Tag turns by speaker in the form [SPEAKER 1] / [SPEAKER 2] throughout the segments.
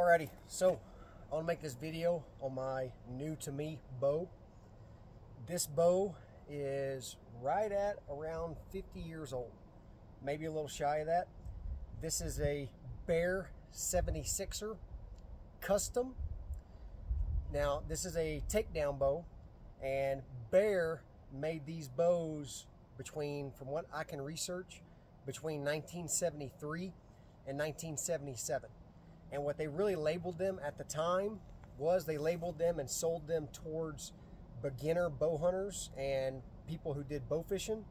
[SPEAKER 1] Alrighty, so I want to make this video on my new to me bow. This bow is right at around 50 years old, maybe a little shy of that. This is a Bear 76er custom. Now this is a takedown bow, and Bear made these bows between, from what I can research, between 1973 and 1977. And what they really labeled them at the time was they labeled them and sold them towards beginner bow hunters and people who did bow fishing.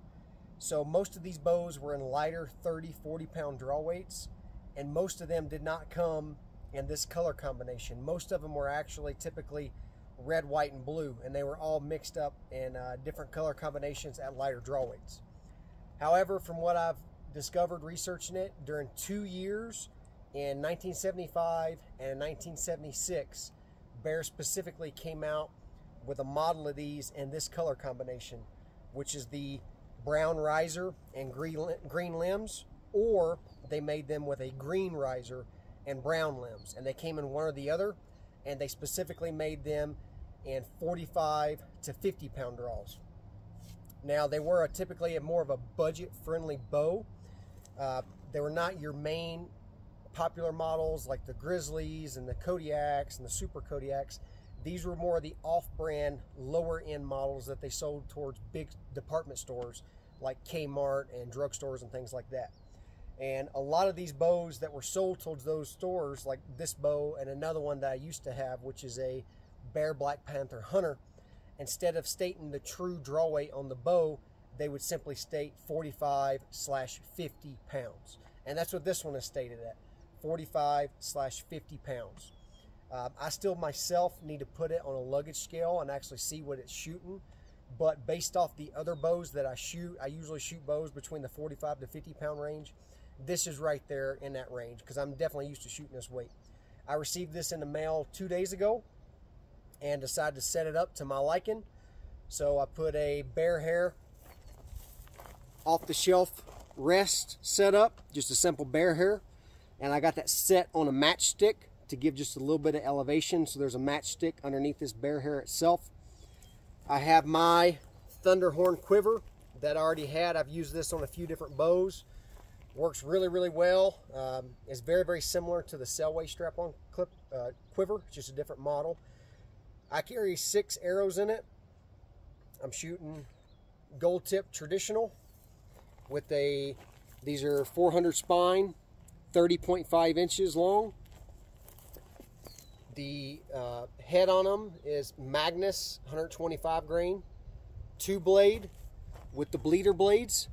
[SPEAKER 1] So most of these bows were in lighter 30-40 pound draw weights, and most of them did not come in this color combination. Most of them were actually typically red, white, and blue, and they were all mixed up in different color combinations at lighter draw weights. However, from what I've discovered researching it, during 2 years, in 1975 and 1976, Bear specifically came out with a model of these in this color combination, which is the brown riser and green limbs, or they made them with a green riser and brown limbs, and they came in one or the other, and they specifically made them in 45 to 50 pound draws. Now they were typically more of a budget friendly bow. They were not your main popular models like the Grizzlies and the Kodiaks and the Super Kodiaks. These were more of the off-brand, lower-end models that they sold towards big department stores like Kmart and drugstores and things like that. And a lot of these bows that were sold towards those stores, like this bow and another one that I used to have, which is a Bear Black Panther Hunter, instead of stating the true draw weight on the bow, they would simply state 45/50 pounds. And that's what this one is stated at, 45/50 pounds. I still myself need to put it on a luggage scale and actually see what it's shooting. But based off the other bows that I shoot, I usually shoot bows between the 45 to 50 pound range. This is right there in that range because I'm definitely used to shooting this weight. I received this in the mail 2 days ago and decided to set it up to my liking. So I put a Bear hair off the shelf rest set up, just a simple Bear hair. And I got that set on a matchstick to give just a little bit of elevation. So there's a matchstick underneath this Bear hair itself. I have my Thunderhorn quiver that I already had. I've used this on a few different bows. Works really, really well. It's very, very similar to the Selway strap-on quiver, just a different model. I carry 6 arrows in it. I'm shooting gold tip traditional with these are 400 spine, 30.5 inches long. The head on them is Magnus 125 grain, 2-blade with the bleeder blades.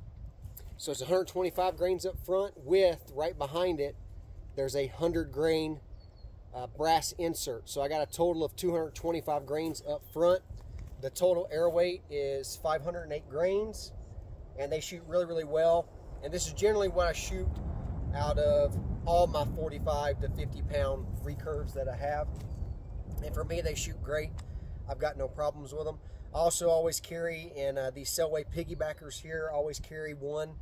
[SPEAKER 1] So it's 125 grains up front with, right behind it, there's a 100 grain brass insert. So I got a total of 225 grains up front. The total air weight is 508 grains, and they shoot really, really well. And this is generally what I shoot out of all my 45 to 50 pound recurves that I have. And for me, they shoot great. I've got no problems with them. I also always carry, in these Selway piggybackers here, I always carry one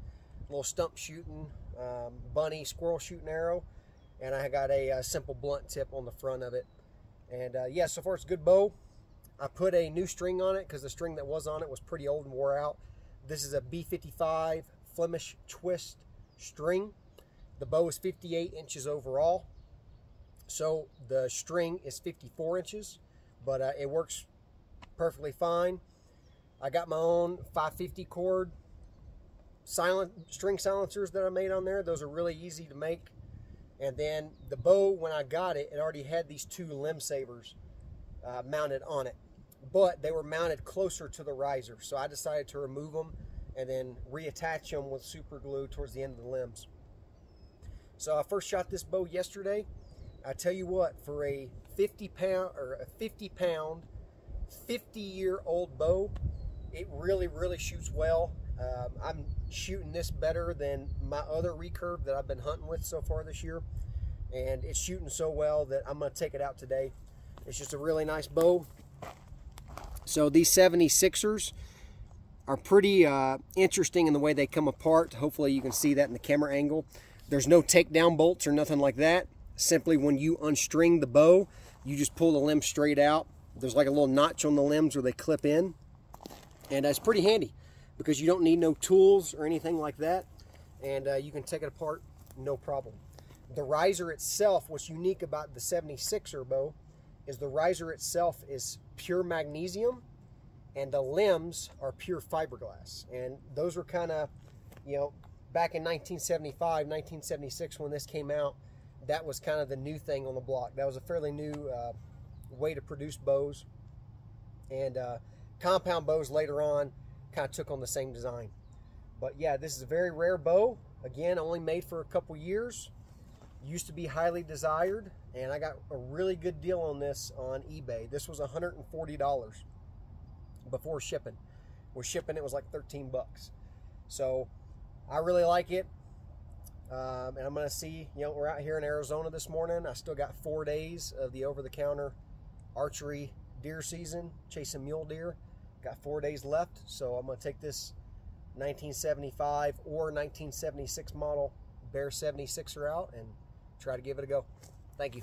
[SPEAKER 1] little stump shooting, bunny squirrel shooting arrow. And I got a simple blunt tip on the front of it. And yeah, so far it's a good bow. I put a new string on it because the string that was on it was pretty old and wore out. This is a B55 Flemish twist string. The bow is 58 inches overall. So the string is 54 inches, but it works perfectly fine. I got my own 550 cord string silencers that I made on there. Those are really easy to make. And then the bow, when I got it, it already had these 2 limb savers mounted on it, but they were mounted closer to the riser. So I decided to remove them and then reattach them with super glue towards the end of the limbs. So I first shot this bow yesterday. I tell you what, for a 50 pound, 50-year-old bow, it really, really shoots well. I'm shooting this better than my other recurve that I've been hunting with so far this year, and it's shooting so well that I'm going to take it out today. It's just a really nice bow. So these 76ers are pretty interesting in the way they come apart. Hopefully you can see that in the camera angle. There's no takedown bolts or nothing like that. Simply when you unstring the bow, you just pull the limb straight out. There's like a little notch on the limbs where they clip in. And it's pretty handy because you don't need no tools or anything like that. And you can take it apart, no problem. The riser itself, what's unique about the 76er bow is the riser itself is pure magnesium and the limbs are pure fiberglass. And those were kind of, you know, back in 1975, 1976 when this came out, that was kind of the new thing on the block. That was a fairly new way to produce bows. And compound bows later on kind of took on the same design. But yeah, this is a very rare bow. Again, only made for a couple years. Used to be highly desired, and I got a really good deal on this on eBay. This was $140 before shipping. With shipping, it was like 13 bucks. So I really like it. And I'm going to see, you know, we're out here in Arizona this morning. I still got 4 days of the over-the-counter archery deer season, chasing mule deer. Got 4 days left, so I'm going to take this 1975 or 1976 model Bear 76er out and try to give it a go. Thank you.